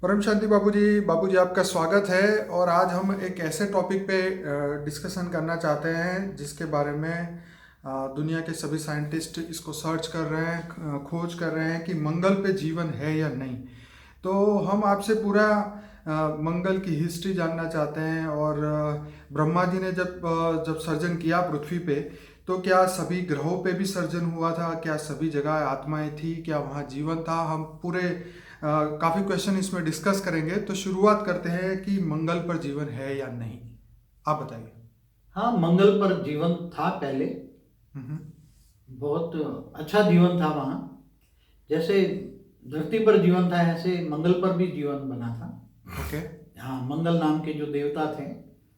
परम शांति बाबूजी आपका स्वागत है। और आज हम एक ऐसे टॉपिक पे डिस्कशन करना चाहते हैं जिसके बारे में दुनिया के सभी साइंटिस्ट इसको सर्च कर रहे हैं, खोज कर रहे हैं कि मंगल पे जीवन है या नहीं। तो हम आपसे पूरा मंगल की हिस्ट्री जानना चाहते हैं। और ब्रह्मा जी ने जब सर्जन किया पृथ्वी पे, तो क्या सभी ग्रहों पे भी सर्जन हुआ था? क्या सभी जगह आत्माएं थी? क्या वहाँ जीवन था? हम पूरे काफ़ी क्वेश्चन इसमें डिस्कस करेंगे। तो शुरुआत करते हैं कि मंगल पर जीवन है या नहीं, आप बताइए। हाँ, मंगल पर जीवन था पहले। हम्म। बहुत अच्छा जीवन था वहाँ। जैसे धरती पर जीवन था, ऐसे मंगल पर भी जीवन बना था। ओके। हाँ, मंगल नाम के जो देवता थे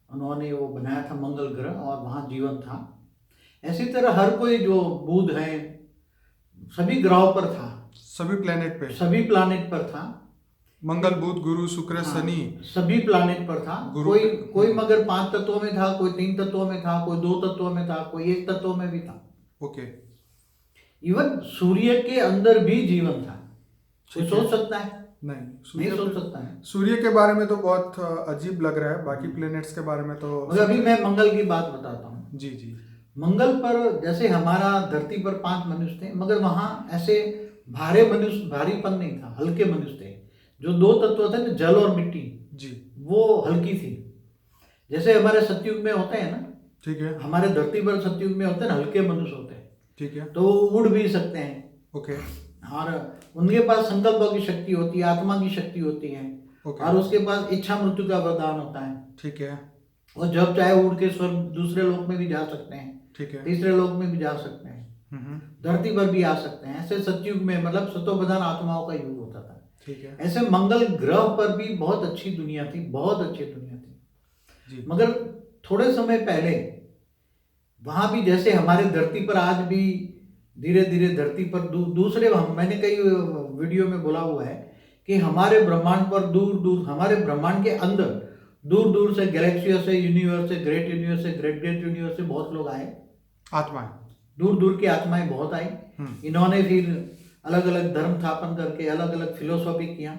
उन्होंने वो बनाया था मंगल ग्रह, और वहाँ जीवन था। ऐसी तरह हर कोई जो बुध है सभी ग्रहों पर था, सभी प्लेनेट पे, सभी प्लानिट पर था। मंगल बुध गुरु शुक्र हाँ, शनि सभी प्लानिट पर था। गुरु कोई पे। कोई मगर 5 तत्वों में था, कोई 3 तत्वों में था, कोई 2 तत्वों में था, कोई 1 तत्व में भी था। ओके। इवन सूर्य के अंदर भी जीवन था। कोई ठीक है। सोच सकता है? नहीं, नहीं सोच सकता है। सूर्य के बारे में तो बहुत अजीब लग रहा है, बाकी प्लेनेट्स के बारे में तो मगर अभी मैं मंगल की बात बताता हूँ। जी जी। मंगल पर जैसे हमारा धरती पर 5 मनुष्य थे, मगर वहाँ ऐसे भारीपन नहीं था, हल्के मनुष्य थे। जो 2 तत्व थे ना, जल और मिट्टी, जी। वो हल्की थी। जैसे हमारे सतयुग में होते हैं ना, ठीक है। हमारे धरती पर सतयुग में होते हैं ना, हल्के मनुष्य होते हैं। ठीक है। तो वो उड़ भी सकते हैं, ओके। और उनके पास संकल्प की शक्ति होती है, आत्मा की शक्ति होती है, ओके। और उसके पास इच्छा मृत्यु का वरदान होता है। ठीक है। और जब चाहे उड़ के स्वर्ग दूसरे लोक में भी जा सकते हैं, ठीक है। तीसरे लोक में भी जा सकते हैं, हम्म। धरती पर भी आ सकते हैं। ऐसे सतयुग में मतलब सतोप्रधान आत्माओं का युग होता था। ठीक है। ऐसे मंगल ग्रह पर भी बहुत अच्छी दुनिया थी, बहुत अच्छी दुनिया थी। जी। मगर थोड़े समय पहले वहां भी जैसे हमारे धरती पर आज भी धीरे धीरे धरती पर दूसरे मैंने कई वीडियो में बोला हुआ है कि हमारे ब्रह्मांड पर दूर दूर, हमारे ब्रह्मांड के अंदर दूर दूर से, गैलेक्सियों से, यूनिवर्स से, ग्रेट यूनिवर्स से, ग्रेट ग्रेट यूनिवर्स से बहुत लोग आए। आत्माएं। दूर दूर की आत्माएं बहुत आई। इन्होंने फिर अलग अलग धर्म स्थापन करके अलग अलग फिलोसॉफी किया,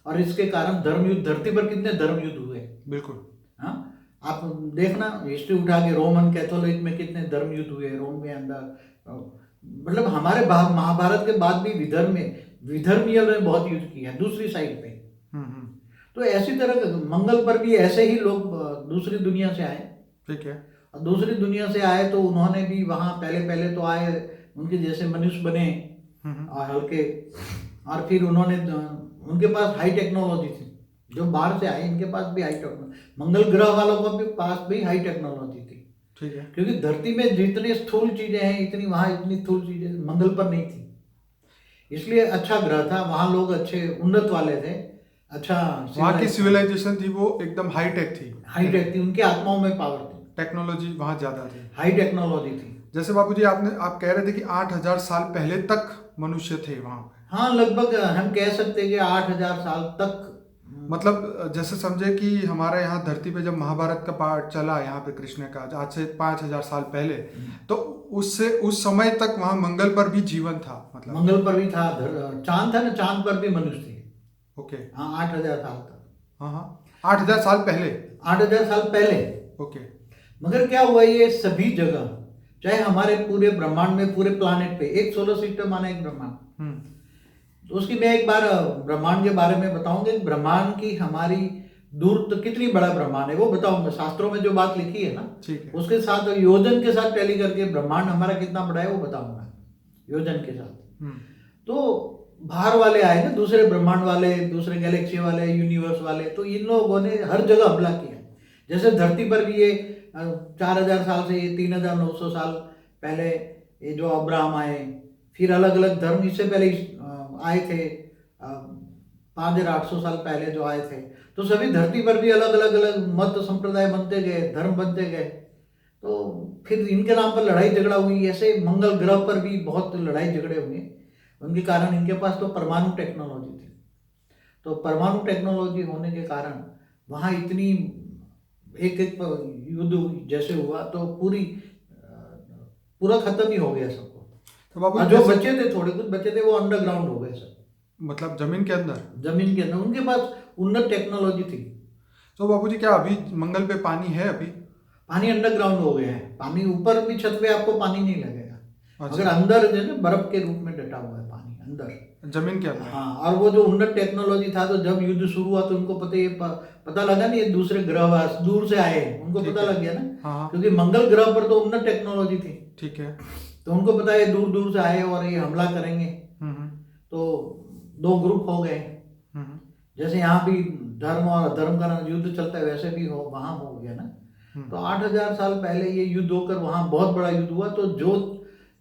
और इसके कारण धर्म युद्ध, धरती पर कितने धर्म युद्ध हुए। बिल्कुल। हाँ, आप देखना हिस्ट्री उठा के, रोमन कैथोलिक में कितने धर्म युद्ध हुए, रोम के अंदर। मतलब हमारे महाभारत के बाद भी विधर्मियों ने बहुत युद्ध किया दूसरी साइड पे। हम्म। तो ऐसी तरह मंगल पर भी ऐसे ही लोग दूसरी दुनिया से आए। ठीक है। और दूसरी दुनिया से आए तो उन्होंने भी वहाँ पहले पहले तो आए, उनके जैसे मनुष्य बने और हल्के, और फिर उन्होंने उनके पास हाई टेक्नोलॉजी थी। जो बाहर से आए इनके पास भी हाई टेक्नोलॉजी, मंगल ग्रह वालों के भी पास भी हाई टेक्नोलॉजी थी। ठीक है। क्योंकि धरती में जितनी स्थूल चीजें हैं, इतनी वहाँ इतनी स्थूल चीजें मंगल पर नहीं थी। इसलिए अच्छा ग्रह था, वहाँ लोग अच्छे उन्नत वाले थे। अच्छा, वहाँ की सिविलाइजेशन थी वो एकदम हाई टेक थी। हाई टेक थी, उनके आत्माओं में पावर थी, टेक्नोलॉजी वहाँ ज़्यादा थी, हाई टेक्नोलॉजी थी। जैसे बाबूजी आप कह रहे थे कि 8,000 साल पहले तक मनुष्य थे वहाँ पे। हाँ, लगभग हम कह सकते हैं कि 8,000 साल तक। मतलब जैसे समझे कि हमारे यहाँ धरती पे जब महाभारत का पार्ट चला यहाँ पे कृष्ण का, आज से 5,000 साल पहले, तो उससे उस समय तक वहाँ मंगल पर भी जीवन था। मतलब मंगल पर भी था, चांद था ना, चांद पर भी मनुष्य थे। ओके। हाँ, 8,000 साल तक। हाँ हाँ, 8,000 साल पहले। 8,000 साल पहले। ओके। मगर क्या हुआ, ये सभी जगह, चाहे हमारे पूरे ब्रह्मांड में, पूरे प्लानेट पे, एक सोलर सिस्टम माना एक ब्रह्मांड। तो उसकी मैं एक बार ब्रह्मांड के बारे में बताऊंगा। ब्रह्मांड की हमारी दूर तो कितनी बड़ा ब्रह्मांड है वो बताऊंगा, शास्त्रों में जो बात लिखी है ना, ठीक है। उसके साथ योजन के साथ टैली करके ब्रह्मांड हमारा कितना बड़ा है वो बताऊंगा योजन के साथ। तो बाहर वाले आए ना, दूसरे ब्रह्मांड वाले, दूसरे गैलेक्सी वाले, यूनिवर्स वाले, तो इन लोगों ने हर जगह हमला किया। जैसे धरती पर भी ये 4,000 साल से, ये 3,900 साल पहले ये जो अब्राहम आए, फिर अलग अलग धर्म इससे पहले आए थे, 5,800 साल पहले जो आए थे। तो सभी धरती पर भी अलग अलग अलग मत संप्रदाय बनते गए, धर्म बनते गए। तो फिर इनके नाम पर लड़ाई झगड़ा हुई। ऐसे मंगल ग्रह पर भी बहुत लड़ाई झगड़े हुए। उनके कारण इनके पास तो परमाणु टेक्नोलॉजी थी। तो परमाणु टेक्नोलॉजी होने के कारण वहाँ इतनी एक एक युद्ध जैसे हुआ तो पूरा खत्म ही हो गया सबको। तो बाबू और जो बच्चे थे, थोड़े कुछ बच्चे थे, वो अंडरग्राउंड हो गए सब। मतलब जमीन के अंदर? जमीन के अंदर उनके पास उन्नत टेक्नोलॉजी थी। तो बाबूजी क्या अभी मंगल पे पानी है अभी? पानी अंडरग्राउंड हो गया है, पानी ऊपर भी छत पे आपको पानी नहीं लगेगा, अच्छा। मगर अंदर जो है ना बर्फ के रूप में डटा हुआ है पानी अंदर जमीन के अंदर? हाँ। और वो जो उन्नत टेक्नोलॉजी था, तो जब युद्ध शुरू हुआ तो उनको पता लगा नहीं, ये दूसरे ग्रहवास दूर से आए हैं, उनको ठीक पता है। लग गया ना, हाँ क्योंकि मंगल ग्रह पर तो उन्नत टेक्नोलॉजी थी, ठीक है। तो उनको पता है ये दूर दूर से आए और ये हमला करेंगे। हम्म तो दो ग्रुप हो गए, हम्म जैसे यहाँ भी धर्म और अधर्म का युद्ध चलता है, वैसे भी हो वहां हो गया ना। हम्म, तो 8,000 साल पहले ये युद्ध होकर वहां बहुत बड़ा युद्ध हुआ, तो जो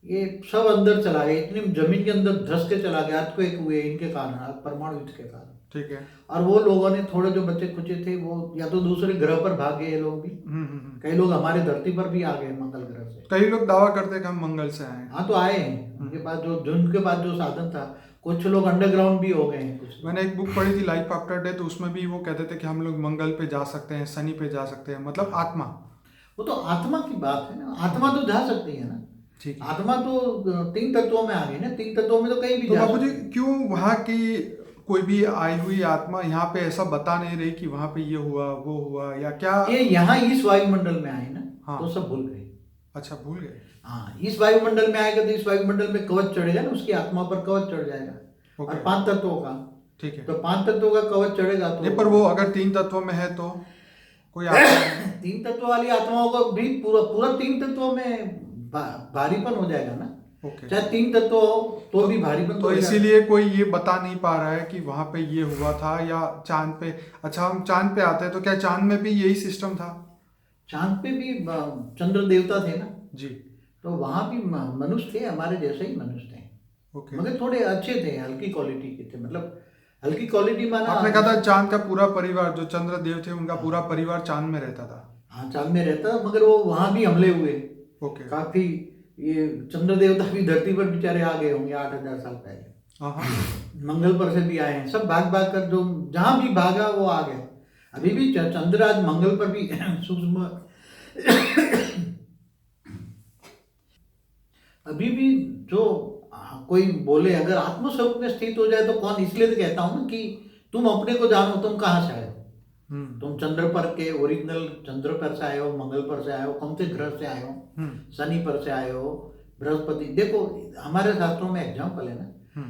ये सब अंदर चला गया, इतनी जमीन के अंदर धस के चला गया, अर्थक्वेक हुए इनके कारण, परमाणु युद्ध के कारण। ठीक है। और वो लोगों ने थोड़े जो बच्चे खुचे थे वो या तो दूसरे ग्रह पर भाग गए, ये लोग भी, कई लोग हमारे धरती पर भी आ गए मंगल ग्रह से। कई लोग दावा करते हैं कि हम मंगल से आए हैं। हाँ, तो आए हैं, उनके पास जो उनके पास जो साधन था, कुछ लोग अंडरग्राउंड भी हो गए हैं कुछ। मैंने एक बुक पढ़ी थी लाइफ आफ्टर डेथ, उसमें भी वो कहते थे कि हम लोग मंगल पे जा सकते हैं, शनि पे जा सकते हैं, मतलब आत्मा। वो तो आत्मा की बात है ना, आत्मा तो जा सकती है ना। ठीक है। आत्मा तो 3 तत्वों में आ गई ना, 3 तत्वों में तो कहीं भी तो जा बाबूजी सकती है। क्यों वहाँ की कोई भी आई हुई आत्मा यहाँ पे ऐसा बता नहीं रही कि वहाँ पे ये हुआ वो हुआ या क्या? ये यहाँ इस वायुमंडल में आए ना, हाँ। तो सब भूल गए। अच्छा, भूल गए। हाँ, इस वायुमंडल में आएगा तो इस वायुमंडल में कवच चढ़ेगा ना, उसकी आत्मा पर कवच चढ़ जाएगा। ओके। और 5 तत्वों का, ठीक है। तो 5 तत्वों का कवच चढ़ेगा तो नहीं, पर वो अगर 3 तत्वों में है तो कोई आत्मा 3 तत्वों वाली आत्माओं को भी पूरा पूरा 3 तत्वों में भारीपन हो जाएगा ना। ओके। चाहे 3 तत्व हो तो भी भारीपन तो हो जाएगा। इसीलिए कोई ये बता नहीं पा रहा है कि वहां पे ये हुआ था या चांद पे। अच्छा, हम चांद पे आते हैं तो क्या चांद में भी यही सिस्टम था? चांद पे भी चंद्र देवता थे ना, जी। तो वहां भी मनुष्य थे, हमारे जैसे ही मनुष्य थे, ओके। मगर थोड़े अच्छे थे, हल्की क्वालिटी के थे। मतलब हल्की क्वालिटी माना, आपने कहा था चांद का पूरा परिवार, जो चंद्रदेव थे उनका पूरा परिवार चांद में रहता था। हाँ चांद में रहता, मगर वो वहां भी हमले हुए ओके। काफी। ये चंद्र देवता भी धरती पर बेचारे आ गए होंगे 8,000 साल पहले। हाँ। मंगल पर से भी आए हैं, सब भाग भाग कर, जो जहां भी भागा वो आ गए। अभी भी चंद्र आज मंगल पर भी सूक्ष्म अभी भी जो कोई बोले अगर आत्मस्वरूप में स्थित हो जाए तो कौन, इसलिए तो कहता हूं ना कि तुम अपने को जानो, तुम कहाँ से आए हो। तुम चंद्र पर के ओरिजिनल चंद्र पर से आए हो, मंगल पर से आए हो, कौन से ग्रह से आए हो, शनि पर से आए हो, बृहस्पति। देखो हमारे शास्त्रों में एग्जाम्पल है ना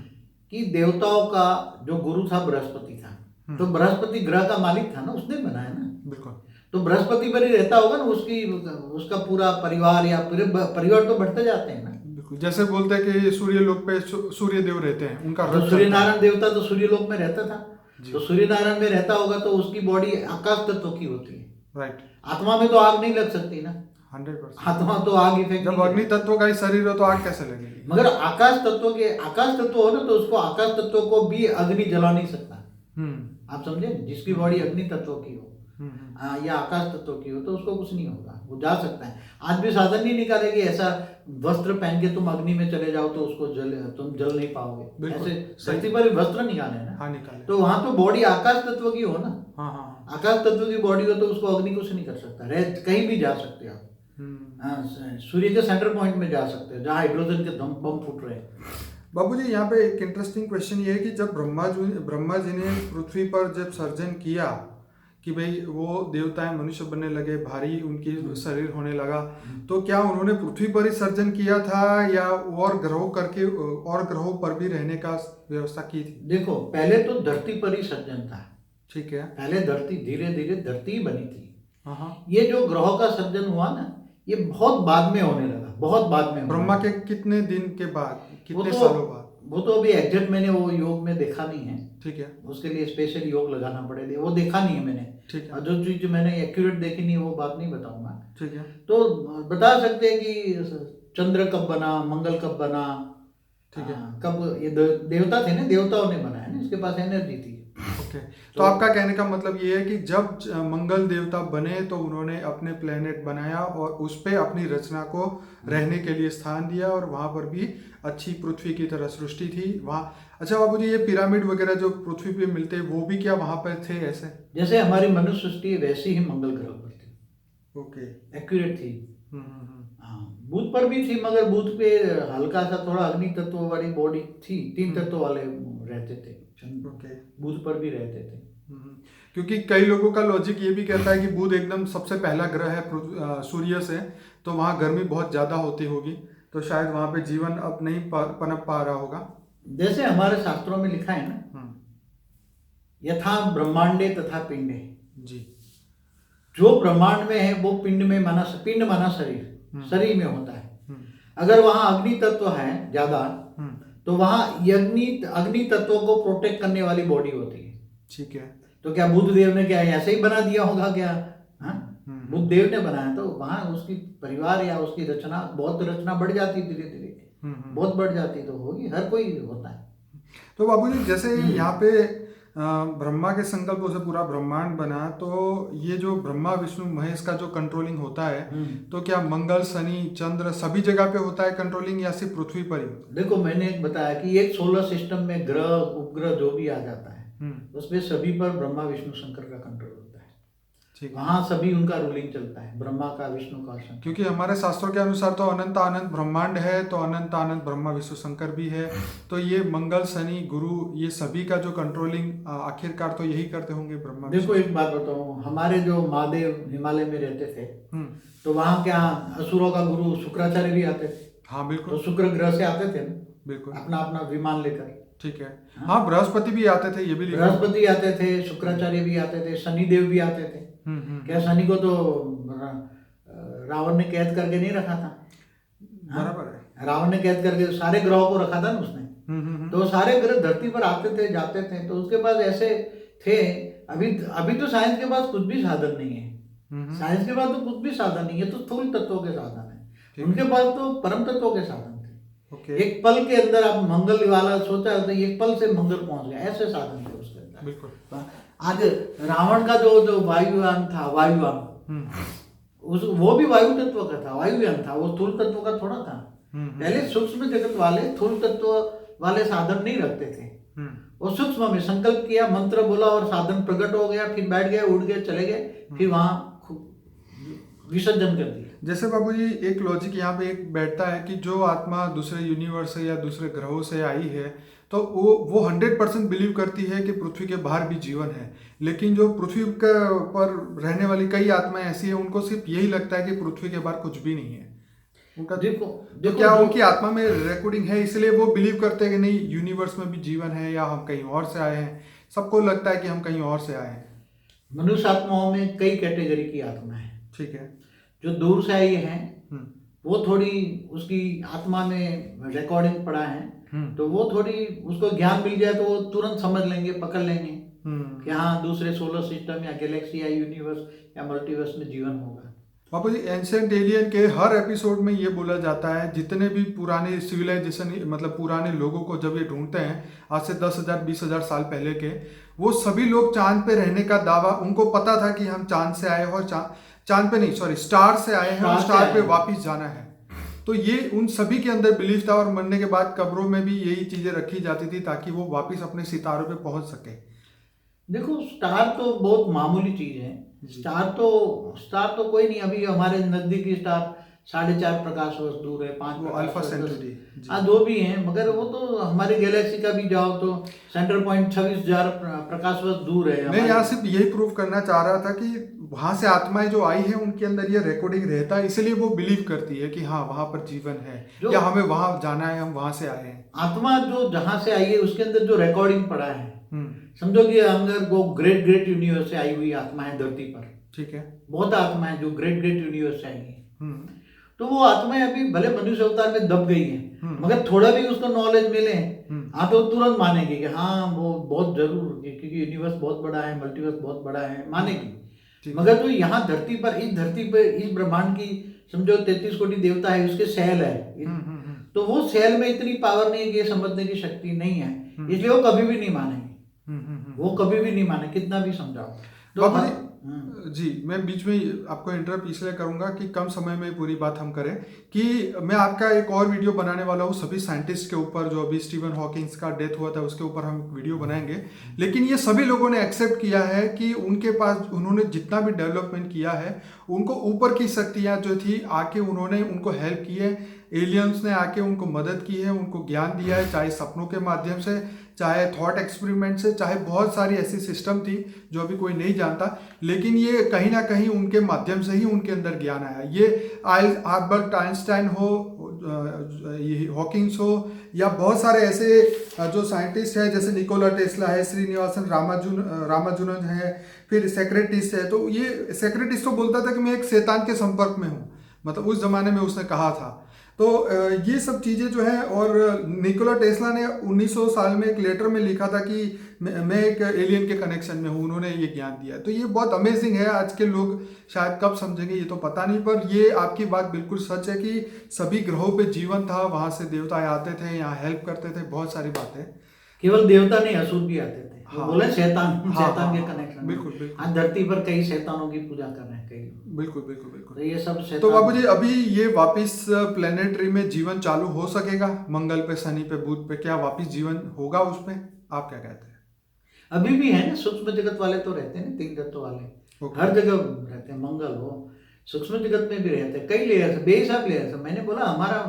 कि देवताओं का जो गुरु था बृहस्पति था, तो बृहस्पति ग्रह का मालिक था ना, उसने बनाया ना। बिल्कुल। तो बृहस्पति पर ही रहता होगा ना, उसका पूरा परिवार, या पूरे परिवार तो बढ़ते जाते हैं ना। बिल्कुल, जैसे बोलते हैं कि सूर्य लोक पे सूर्य देव रहते हैं, उनका तो रथ चलता सूर्य है। नारायण देवता तो सूर्य लोक में रहता था, जी। तो सूर्य नारायण में रहता होगा तो उसकी बॉडी आकाश तत्व की होती है। राइट। आत्मा में तो आग नहीं लग सकती ना, 100%। आत्मा तो आग इफेक्ट जब अग्नि तत्व का ही शरीर हो तो आग कैसे लगेगी? मगर आकाश तत्व हो ना, तो उसको आकाश तत्व को भी अग्नि जला नहीं सकता। आप समझे, जिसकी बॉडी अग्नि तत्व की हो या आकाश तत्व की हो, तो उसको कुछ नहीं होगा, वो जा सकता है। आज भी साधन नहीं निकाले कि ऐसा वस्त्र पहन के तुम अग्नि में चले जाओ तो उसको तुम जल नहीं पाओगे। ऐसे धरती पर वस्त्र निकाले ना। हाँ, निकाले। तो वहां तो बॉडी आकाश तत्व की हो ना। हाँ। आकाश तत्व की बॉडी हो तो उसको अग्नि कुछ नहीं कर सकता, कहीं भी जा सकते हो आप। सूर्य के सेंटर पॉइंट में जा सकते हो जहाँ हाइड्रोजन के बम फूट रहे हैं। बाबूजी, यहाँ पे एक इंटरेस्टिंग क्वेश्चन ये है कि जब ब्रह्मा जी ने पृथ्वी पर जब सर्जन किया कि भाई वो देवताएं मनुष्य बनने लगे, भारी उनकी शरीर होने लगा, तो क्या उन्होंने पृथ्वी पर ही सर्जन किया था या और ग्रहों पर भी रहने का व्यवस्था की थी? देखो पहले तो धरती पर ही सर्जन था। ठीक है। पहले धरती, धीरे धीरे धरती ही बनी थी। हाँ। ये जो ग्रहों का सर्जन हुआ ना, ये बहुत बाद में होने लगा, बहुत बाद में। ब्रह्मा के कितने दिन के बाद, कितने सालों बाद? वो तो अभी एग्जैक्ट मैंने वो योग में देखा नहीं है। ठीक है। उसके लिए स्पेशल योग लगाना पड़ेगा, वो देखा नहीं है मैंने। ठीक है। और जो चीज मैंने एक्यूरेट देखी नहीं, वो बात नहीं बताऊंगा। ठीक है। तो बता सकते हैं कि चंद्र कब बना, मंगल कब बना। ठीक है। कब ये देवता थे ना, देवताओं ने बनाया ना, इसके पास एनर्जी थी। ओके। तो आपका कहने का मतलब ये है कि जब मंगल देवता बने तो उन्होंने अपने प्लेनेट बनाया और उस पे अपनी रचना को रहने के लिए स्थान दिया, और वहां पर भी अच्छी पृथ्वी की तरह सृष्टि थी वहाँ। अच्छा बाबूजी, ये पिरामिड वगैरह जो पृथ्वी पे मिलते हैं वो भी क्या वहां पर थे ऐसे? जैसे हमारी मनुष्य सृष्टि वैसी ही मंगल ग्रह पर थी। ओके। एक्यूरेट थी। हाँ, बुध पर भी थी, मगर बुध पे हल्का सा थोड़ा अग्नि तत्व वाली बॉडी थी, 3 तत्व वाले रहते थे, ओके। बुध पर भी रहते थे। क्योंकि कई लोगों का लॉजिक ये भी कहता है कि बुध एकदम सबसे पहला ग्रह है सूर्य से, तो वहाँ गर्मी बहुत ज़्यादा होती होगी, तो शायद वहाँ पे जीवन अब नहीं पनप पा रहा होगा। जैसे हमारे शास्त्रों में लिखा है ना, यथा ब्रह्मांडे तथा पिंडे, जी। जो ब्रह्मांड में है वो पिंड माना शरीर, शरीर में होता है। अगर वहाँ अग्नि तत्व है ज्यादा, तो वहाँ अग्नि तत्व को प्रोटेक्ट करने वाली बॉडी होती है। ठीक है। तो क्या बुद्ध देव ने क्या ऐसे ही बना दिया होगा क्या? बुद्ध देव ने बनाया, तो वहाँ उसकी परिवार या उसकी रचना, बौद्ध रचना बढ़ जाती धीरे धीरे, बहुत बढ़ जाती तो होगी, हर कोई होता है। तो बाबूजी जैसे यहाँ पे ब्रह्मा के संकल्पों से पूरा ब्रह्मांड बना, तो ये जो ब्रह्मा विष्णु महेश का जो कंट्रोलिंग होता है, तो क्या मंगल शनि चंद्र सभी जगह पे होता है कंट्रोलिंग, या सिर्फ पृथ्वी पर ही? देखो, मैंने एक बताया कि एक सोलर सिस्टम में ग्रह उपग्रह जो भी आ जाता है, उसमें सभी पर ब्रह्मा विष्णु शंकर का कंट्रोल होता है। ठीक है। वहाँ सभी उनका रूलिंग चलता है, ब्रह्मा का, विष्णु का, शंकर। क्योंकि हमारे शास्त्रों के अनुसार तो अनंत अनंत ब्रह्मांड है, तो अनंत अनंत ब्रह्मा विष्णु शंकर भी है, तो ये मंगल शनि गुरु ये सभी का जो कंट्रोलिंग आखिरकार तो यही करते होंगे ब्रह्मा। देखो एक बात बताऊं, हमारे जो महादेव हिमालय में रहते थे, तो वहाँ क्या असुरों का गुरु शुक्राचार्य भी आते थे। हाँ बिल्कुल। तो शुक्र ग्रह से आते थे ना, बिल्कुल, अपना अपना विमान लेकर। ठीक है। हाँ, बृहस्पति भी आते थे, ये भी लिखा। बृहस्पति आते थे, शुक्राचार्य भी आते थे, शनि देव भी आते थे। क्या शनि को तो रावण ने कैद करके नहीं रखा था? बराबर है। रावण ने कैद करके सारे ग्रहों को रखा था ना उसने। तो सारे ग्रह धरती पर आते थे जाते थे, तो उसके पास ऐसे थे। अभी तो साइंस के पास कुछ भी साधन नहीं है। साइंस के पास तो कुछ भी साधन नहीं है, तो स्थूल तत्वों के साधन है। उनके पास तो परम तत्वों के साधन थे। एक पल के अंदर आप मंगल वाला सोचा तो एक पल से मंगल पहुंच गया, ऐसे साधन थे उसके अंदर। बिल्कुल। आज रावण का जो वायुयान था, वो भी वायु तत्व का था, वायुयान था, वो स्थूल तत्व का थोड़ा था। पहले सूक्ष्म जगत वाले स्थूल तत्व वाले साधन नहीं रखते थे। वो सूक्ष्म में संकल्प किया, मंत्र बोला और साधन प्रकट हो गया, फिर बैठ गए, उठ गए, चले गए, फिर वहां विसर्जन कर दिया। जैसे बाबूजी एक लॉजिक यहाँ पे एक बैठता है कि जो आत्मा दूसरे यूनिवर्स से या दूसरे ग्रहों से आई है, तो वो 100% बिलीव करती है कि पृथ्वी के बाहर भी जीवन है, लेकिन जो पृथ्वी पर रहने वाली कई आत्माएं ऐसी है, उनको सिर्फ यही लगता है कि पृथ्वी के बाहर कुछ भी नहीं है। उनका देखो क्या उनकी आत्मा में रिकॉर्डिंग है, इसलिए वो बिलीव करते हैं कि नहीं यूनिवर्स में भी जीवन है, या हम कहीं और से आए हैं। सबको लगता है कि हम कहीं और से आए हैं। मनुष्य आत्माओं में कई कैटेगरी की आत्मा है। ठीक है। जो दूर से आई है, वो थोड़ी उसकी आत्मा में रिकॉर्डिंग पड़ा है, तो वो थोड़ी उसको ज्ञान मिल जाए तो वो तुरंत समझ लेंगे, पकड़ लेंगे कि हाँ दूसरे सोलर सिस्टम या गैलेक्सी या यूनिवर्स या मल्टीवर्स में जीवन होगा। बाबू जी, एंशिएंट एलियन के हर एपिसोड में ये बोला जाता है, जितने भी पुराने सिविलाइजेशन मतलब पुराने लोगों को जब ये ढूंढते हैं, आज से 10,000 20,000 साल पहले के, वो सभी लोग चांद पे रहने का दावा, उनको पता था कि हम चांद से आए और चांद पे नहीं, सॉरी, स्टार से आए हैं और स्टार पे वापस जाना है। तो ये उन सभी के अंदर बिलीफ था, और मरने के बाद कब्रों में भी यही चीजें रखी जाती थी ताकि वो वापस अपने सितारों पे पहुंच सके। देखो, स्टार तो बहुत मामूली चीज है। स्टार तो कोई नहीं, अभी हमारे नजदीकी स्टार 4.5 प्रकाश वर्ष दूर है, 5 अल्फा सेंचुरी, हाँ जो भी है, मगर वो तो हमारे गैलेक्सी का भी जाओ तो सेंटर पॉइंट 26,000 प्रकाश वर्ष दूर है। मैं यहाँ सिर्फ यही प्रूव करना चाह रहा था कि वहां से आत्माएं जो आई है उनके अंदर ये रिकॉर्डिंग रहता है, इसलिए वो बिलीव करती है कि हाँ वहां पर जीवन है, या हमें वहां जाना है, हम वहां से आए हैं। आत्मा जो जहां से आई है उसके अंदर जो रिकॉर्डिंग पड़ा है, समझो कि अंदर वो ग्रेट यूनिवर्स से आई हुई आत्मा है धरती पर। ठीक है, बहुत आत्माएं जो ग्रेट यूनिवर्स से आई है, तो वो आत्माएं अभी भले मनुष्य अवतार में दब गई है, मगर थोड़ा भी उसको नॉलेज मिले हाँ तो तुरंत मानेगी कि हाँ वो बहुत जरूर, क्योंकि यूनिवर्स बहुत बड़ा है, मल्टीवर्स बहुत बड़ा है, मानेगी। मगर जो यहाँ धरती पर, इस ब्रह्मांड की समझो 33 कोटि देवता है, उसके सेल है, तो वो सेल में इतनी पावर नहीं है कि ये समझने की शक्ति नहीं है, इसलिए वो कभी भी नहीं मानेंगे। वो कभी भी नहीं माने, कितना भी समझाओ। तो जी, मैं बीच में आपको इंटरप्ट इसलिए करूंगा कि कम समय में पूरी बात हम करें कि मैं आपका एक और वीडियो बनाने वाला हूँ सभी साइंटिस्ट के ऊपर, जो अभी स्टीवन हॉकिंस का डेथ हुआ था उसके ऊपर हम वीडियो बनाएंगे। लेकिन ये सभी लोगों ने एक्सेप्ट किया है कि उनके पास उन्होंने जितना भी डेवलपमेंट किया है, उनको ऊपर की शक्तियाँ जो थी आके उन्होंने उनको हेल्प की है, एलियंस ने आके उनको मदद की है, उनको ज्ञान दिया है, चाहे सपनों के माध्यम से, चाहे थॉट एक्सपेरिमेंट से, चाहे बहुत सारी ऐसी सिस्टम थी जो अभी कोई नहीं जानता, लेकिन ये कहीं ना कहीं उनके माध्यम से ही उनके अंदर ज्ञान आया। ये अल्बर्ट आइंस्टाइन हो, हॉकिंग्स हो, या बहुत सारे ऐसे जो साइंटिस्ट हैं जैसे निकोला टेस्ला है, श्रीनिवासन रामानुजन है, फिर सेक्रेटिस है। तो ये सेक्रेटिस तो बोलता था कि मैं एक शैतान के संपर्क में हूँ, मतलब उस जमाने में उसने कहा था। तो ये सब चीज़ें जो है, और निकोला टेस्ला ने 1900 साल में एक लेटर में लिखा था कि मैं एक एलियन के कनेक्शन में हूँ, उन्होंने ये ज्ञान दिया है। तो ये बहुत अमेजिंग है। आज के लोग शायद कब समझेंगे ये तो पता नहीं, पर ये आपकी बात बिल्कुल सच है कि सभी ग्रहों पे जीवन था, वहाँ से देवता आते थे, यहाँ हेल्प करते थे, बहुत सारी बातें। केवल देवता नहीं, असुर भी आते थे। हाँ, बोले शैतान, हाँ, शैतान के हाँ, कनेक्शन। बिल्कुल बिल्कुल। आज धरती पर कई शैतानों की पूजा कर रहे हैं कई लोग। बिल्कुल बिल्कुल बिल्कुल। तो ये सब शैतान। तो बाबूजी अभी ये वापिस प्लेनेटरी में जीवन चालू हो सकेगा? मंगल पे, शनि पे, बुध पे क्या वापिस जीवन होगा उस पे? आप क्या कहते हैं? अभी भी है ना, सूक्ष्म जगत वाले तो रहते हैं ना, 3 तत्व वाले हर जगह रहते हैं। मंगल हो, सूक्ष्म जगत में भी रहते हैं, कई लेयर्स, बेहिसाब लेयर्स। मैंने बोला हमारा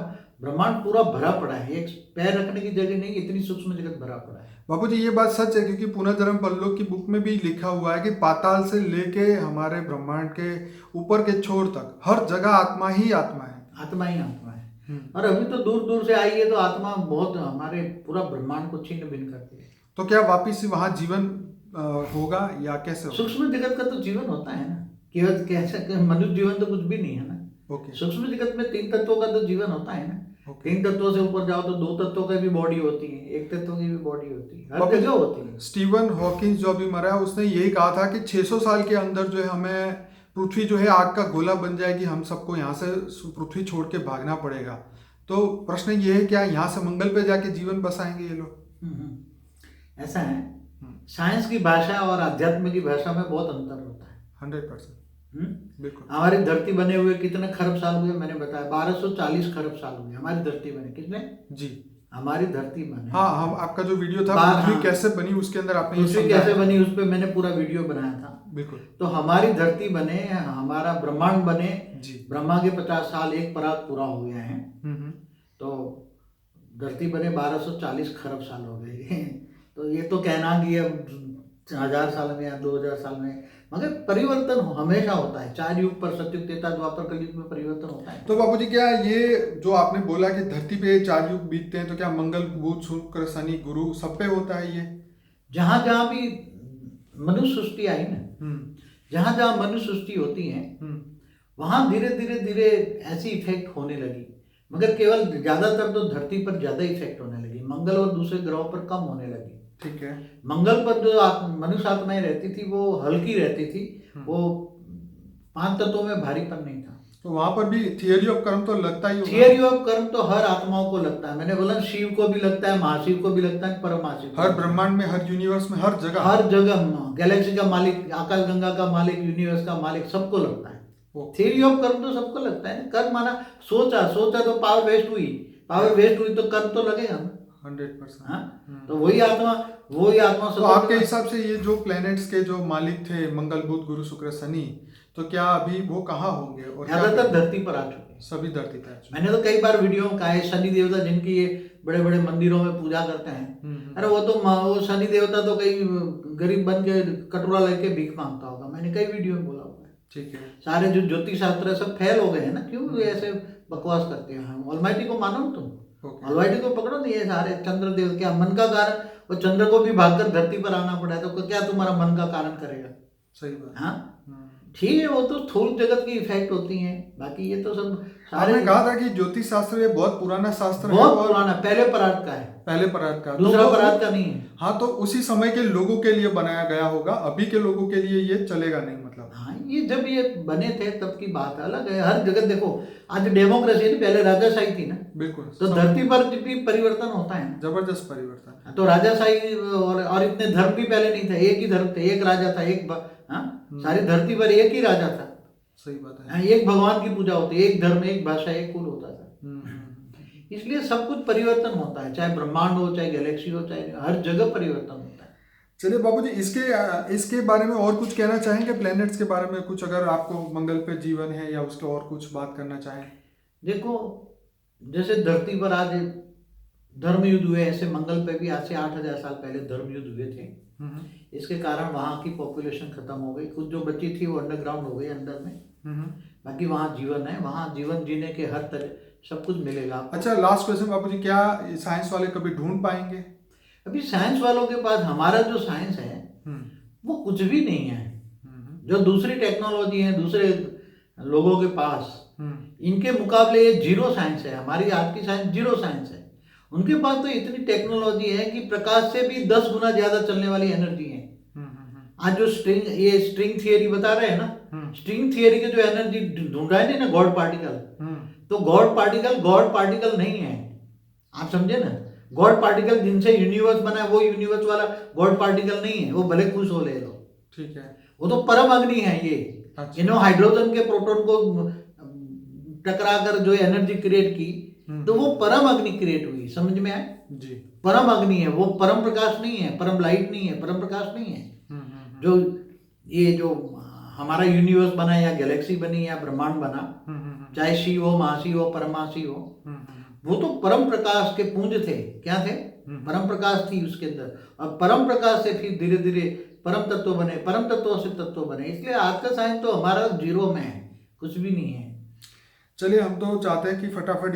ब्रह्मांड पूरा भरा पड़ा है, एक पैर रखने की जगह नहीं, इतनी सूक्ष्म जगत भरा पड़ा है। बाबूजी ये बात सच है, क्योंकि पुनर्जन्म परलोक की बुक में भी लिखा हुआ है कि पाताल से लेके हमारे ब्रह्मांड के ऊपर के छोर तक हर जगह आत्मा ही आत्मा है। आत्मा ही आत्मा है। और अभी तो दूर दूर से आई है, तो आत्मा बहुत हमारे पूरा ब्रह्मांड को छिन्न भिन्न करती है। तो क्या वापिस वहाँ जीवन होगा या कैसे होगा? सूक्ष्म जगत का तो जीवन होता है ना, केवल कैसे मनुष्य जीवन तो कुछ भी नहीं है ना। ओके। सूक्ष्म जगत में 3 तत्वों का तो जीवन होता है ना। 3 तत्वों से ऊपर जाओ तो 2 तत्वों की भी बॉडी होती है, 1 तत्व की भी बॉडी होती है, हर जगह होती है। स्टीवन हॉकिंस जो अभी मरा है, उसने यही कहा था कि 600 साल के अंदर जो है हमें पृथ्वी जो है आग का गोला बन जाएगी, हम सबको यहाँ से पृथ्वी छोड़ के भागना पड़ेगा। तो प्रश्न ये है, क्या यहाँ से मंगल पे जाके जीवन बसाएंगे ये लोग? ऐसा है, साइंस की भाषा और अध्यात्म की भाषा में बहुत अंतर होता है। 100% बिल्कुल। हमारी धरती बने हुए कितने खरब साल हुए? मैंने बताया 1240 खरब साल हुए हमारी धरती बने। कितने? जी, हमारी धरती बने। हाँ, हम आपका जो वीडियो था पृथ्वी कैसे बनी, उसके अंदर आपने पृथ्वी कैसे बनी उस पर मैंने पूरा वीडियो बनाया था। बिल्कुल। तो हमारी धरती बने, हमारा ब्रह्मांड बने जी, ब्रह्मा के 50 साल एक पराग पूरा हो गया है। तो धरती बने 1240 खरब साल हो गए। तो ये तो कहना कि अब 1000 साल में या 2000 साल में, मगर परिवर्तन हमेशा होता है। 4 युग पर, सतयुग, त्रेता, द्वापर, कलयुग में परिवर्तन होता है। तो बाबूजी क्या ये जो आपने बोला कि धरती पे 4 युग बीतते हैं, तो क्या मंगल, बुध, शुक्र, शनि, गुरु सब पे होता है ये? जहां जहां भी मनुष्य सृष्टि आई ना, जहां जहां मनुष्य सृष्टि होती है, वहां धीरे धीरे धीरे ऐसी इफेक्ट होने लगी। मगर केवल ज्यादातर तो धरती पर ज्यादा इफेक्ट होने लगी, मंगल और दूसरे ग्रहों पर कम होने लगी। ठीक है। मंगल पर जो मनुष्य आत्माएं रहती थी वो हल्की रहती थी, वो 5 तत्वों में भारीपन नहीं था। तो वहां पर भी थियरी ऑफ कर्म तो लगता ही होगा। थियरी ऑफ कर्म तो हर आत्माओं को लगता है। मैंने बोला शिव को भी लगता है, महाशिव को भी लगता है, परमशिव, हर ब्रह्मांड में, हर यूनिवर्स में, हर जगह गैलेक्सी का मालिक, आकाश गंगा का मालिक, यूनिवर्स का मालिक, सबको लगता है। थियरी ऑफ कर्म तो सबको लगता है। कर्म माना सोचा तो पावर वेस्ट हुई, तो कर्म तो लगेगा ना। 100%। हाँ, तो वही आत्मा तो आपके हिसाब से ये जो प्लैनेट्स के जो मालिक थे, मंगल, बुध, गुरु, शुक्र, शनि, तो क्या अभी वो कहाँ होंगे? और ज्यादातर धरती पर आ चुके हैं। सभी धरती पर आ चुके। मैंने तो कई बार वीडियो में कहा है, शनि देवता जिनकी ये बड़े बड़े मंदिरों में पूजा करते हैं, अरे वो शनि देवता तो कई गरीब बन के कटोरा लेके भीख मांगता होगा। मैंने कई वीडियो में बोला हुआ है। ठीक है। सारे जो ज्योतिष शास्त्र सब फेल हो गए हैं ना, क्यों ऐसे बकवास करते हैं? ऑलमाइटी को मानो ना तुम, ऑलमाइटी को पकड़ो। नहीं, ये सारे चंद्र देव क्या मन का कारण, वो चंद्र को भी भागकर धरती पर आना पड़ा है, तो क्या तुम्हारा मन का कारण करेगा? सही बात। हाँ, ठीक है, वो तो स्थूल जगत की इफेक्ट होती है, बाकी ये तो सब सारे। आपने कहा था कि ज्योतिष शास्त्र ये बहुत पुराना शास्त्र है, बहुत पुराना, पहले परार्थ का है, पहले परार्थ का, दूसरा परार्थ का नहीं है। हाँ, तो उसी समय के लोगों के लिए बनाया गया होगा, अभी के लोगों के लिए ये चलेगा नहीं, मतलब। हाँ, ये जब ये बने थे तब की बात अलग है। हर जगह देखो, आज डेमोक्रेसी थी, पहले राजाशाही थी ना। बिल्कुल। तो धरती पर भी परिवर्तन होता है, जबरदस्त परिवर्तन। तो राजाशाही और इतने धर्म भी पहले नहीं थे, एक ही धर्म थे, एक राजा था, एक हाँ, सारी धरती पर एक ही राजा था, सही बात है। एक भगवान की पूजा होती है, एक धर्म, एक भाषा, एक कुल होता था। इसलिए सब कुछ परिवर्तन होता है, चाहे ब्रह्मांड हो, चाहे गैलेक्सी हो, चाहे हर जगह परिवर्तन होता है। चलिए बाबूजी, इसके बारे में और कुछ कहना चाहेंगे, प्लैनेट्स के बारे में कुछ, अगर आपको मंगल पे जीवन है या उसके और कुछ बात करना चाहें? देखो, जैसे धरती पर आज धर्म युद्ध हुए, ऐसे मंगल पे भी आज से 8,000 साल पहले धर्म युद्ध हुए थे। इसके कारण वहाँ की पॉपुलेशन खत्म हो गई, कुछ जो बची थी वो अंडरग्राउंड हो गई अंदर में। बाकी वहाँ जीवन है, वहाँ जीवन जीने के हर तरह सब कुछ मिलेगा। अच्छा, लास्ट क्वेश्चन बाबूजी, क्या साइंस वाले कभी ढूंढ पाएंगे? अभी साइंस वालों के पास, हमारा जो साइंस है वो कुछ भी नहीं है। जो दूसरी टेक्नोलॉजी है दूसरे लोगों के पास, इनके मुकाबले ये जीरो साइंस है। हमारी आज की साइंस जीरो साइंस है। उनके पास तो इतनी टेक्नोलॉजी है कि प्रकाश से भी 10 गुना ज्यादा चलने वाली एनर्जी है। आज जो स्ट्रिंग थियरी बता रहे हैं ना, स्ट्रिंग थियरी के जो एनर्जी ढूंढा है ना, गॉड पार्टिकल, तो गॉड पार्टिकल नहीं है। आप समझे ना, गॉड पार्टिकल जिनसे यूनिवर्स बना है वो यूनिवर्स वाला गॉड पार्टिकल नहीं है। वो भले खुश हो ले लो, ठीक है, वो तो परम अग्नि है। ये इन्होंने हाइड्रोजन के प्रोटॉन को टकरा कर जो एनर्जी क्रिएट की, तो वो परम अग्नि क्रिएट हुई। समझ में आए जी? परम अग्नि है वो, परम प्रकाश नहीं है, परम लाइट नहीं है, परम प्रकाश नहीं है। जो ये जो हमारा यूनिवर्स बना या गैलेक्सी बनी या ब्रह्मांड बना, चाहे शिव हो, महाशिव हो, परमाशिव हो, वो तो परम प्रकाश के पुंज थे। क्या थे? परम प्रकाश थी उसके अंदर। और परम प्रकाश से फिर धीरे धीरे परम तत्व बने, परम तत्वों से तत्व बने। इसलिए आज का साइंस तो हमारा जीरो में है, कुछ भी नहीं है। चलिए, हम तो चाहते हैं कि फटाफट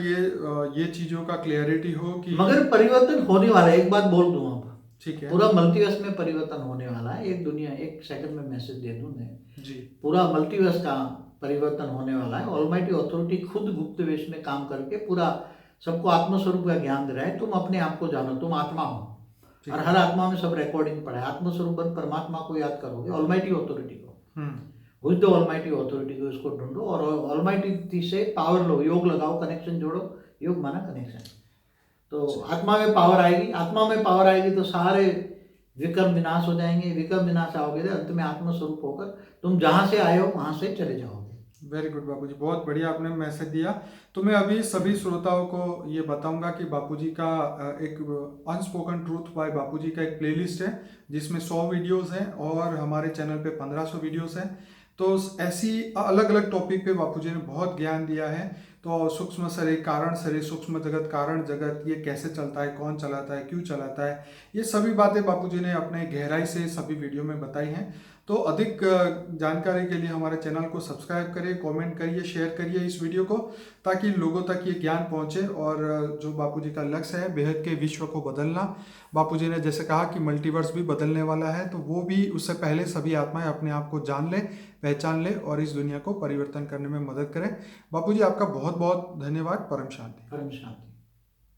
ये चीजों का क्लियरिटी हो कि, मगर परिवर्तन होने वाला है। एक बात बोल दूं अब, ठीक है, पूरा मल्टीवर्स में परिवर्तन होने वाला है। एक दुनिया, एक सेकंड में मैसेज दे दूं मैं जी, पूरा मल्टीवर्स का परिवर्तन होने वाला है। ऑलमाइटी अथॉरिटी खुद गुप्त वेश में काम करके पूरा सबको आत्मस्वरूप का ज्ञान दे रहा है। तुम अपने आप को जानो, तुम आत्मा हो, और हर आत्मा में सब रिकॉर्डिंग पड़ा है। आत्मस्वरूप परमात्मा को याद करोगे, ऑलमाइटी अथॉरिटी को, who is the almighty authority को, इसको ढूंढो और ऑलमाइटी से पावर लो, योग लगाओ, कनेक्शन जोड़ो। योग माना कनेक्शन। तो आत्मा में पावर आएगी, आत्मा में पावर आएगी तो सारे विकर्म विनाश हो जाएंगे। विकर्म विनाश आओगे तो अंत में आत्मस्वरूप होकर तुम जहां से आए हो वहां से चले जाओगे। वेरी गुड बापूजी, बहुत बढ़िया आपने मैसेज दिया। तो मैं अभी सभी श्रोताओं को ये बताऊंगा कि बापूजी का एक अनस्पोकन ट्रूथ बाय बापूजी का एक प्लेलिस्ट है जिसमें 100 वीडियोस हैं और हमारे चैनल पे 1500 वीडियोस हैं। तो ऐसी अलग अलग टॉपिक पे बापूजी ने बहुत ज्ञान दिया है। तो सूक्ष्म शरीर, कारण शरीर, सूक्ष्म जगत, कारण जगत, ये कैसे चलता है, कौन चलाता है, क्यों चलाता है, ये सभी बातें बापूजी ने अपने गहराई से सभी वीडियो में बताई हैं। तो अधिक जानकारी के लिए हमारे चैनल को सब्सक्राइब करिए, कमेंट करिए, शेयर करिए इस वीडियो को, ताकि लोगों तक ये ज्ञान पहुंचे। और जो बापूजी का लक्ष्य है बेहद के विश्व को बदलना, बापूजी ने जैसे कहा कि मल्टीवर्स भी बदलने वाला है, तो वो भी उससे पहले सभी आत्माएं अपने आप को जान ले, पहचान ले और इस दुनिया को परिवर्तन करने में मदद करें। बापूजी, आपका बहुत बहुत धन्यवाद। परम शांति। परम शांति।